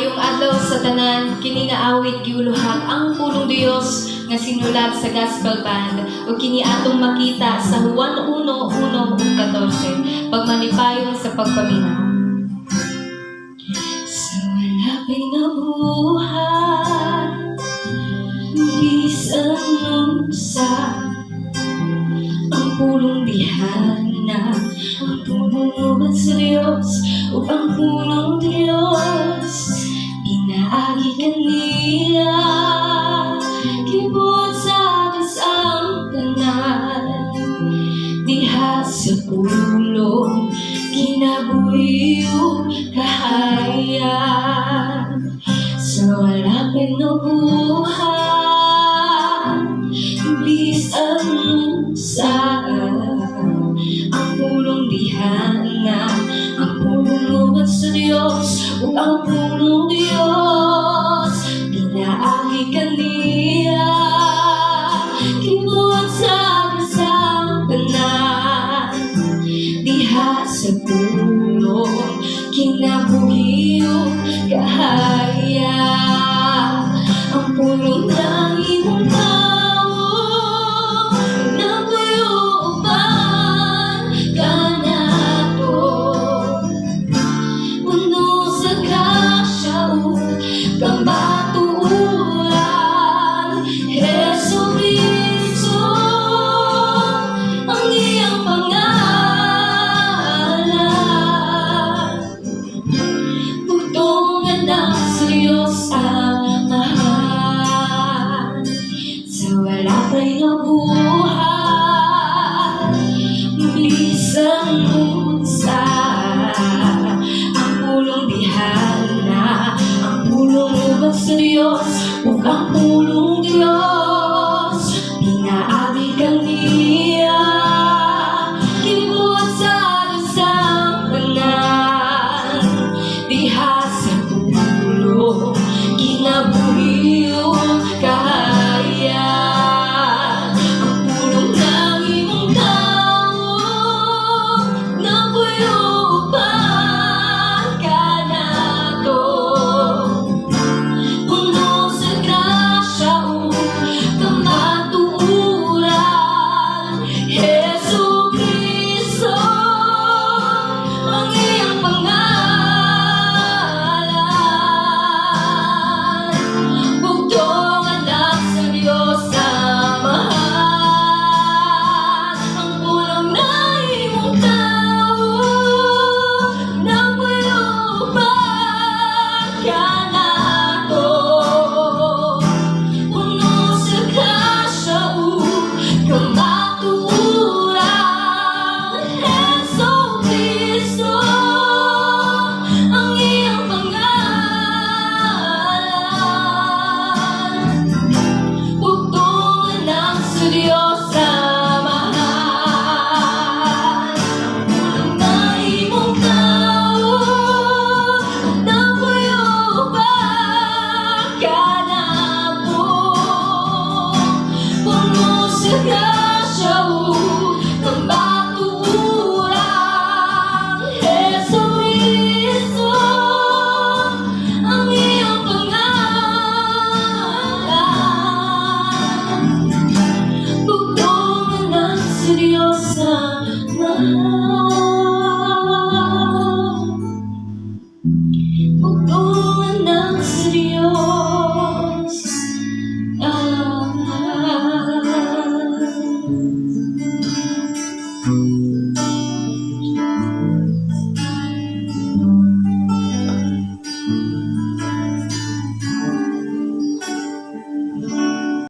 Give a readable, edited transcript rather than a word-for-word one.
Mayong adlaw sa tanan, kini nga awit giuluhag ang pulong Dios nga sinulat sa Gospel Band o kini atong makita sa Juan 1:1-14 pagmanipayon sa pagpaminaw. Sa malapit na buhay, bisan nung sa ang pulong bihana, ang pulong sa Diyos o ang pulong Diyos, pinaagi kaniya, kibot sa dasang tanan, diha sa pulong, kinabuhiyo kahayan, sa walapin na buhay, bisan sa ang pulong bihana, ang pulong sa Diyos o ang pulong Diyos, pinaagi kaniya, kibot sa dasang tanan, diha sa pulong, kinabuhiyo kahaya, ang pulong na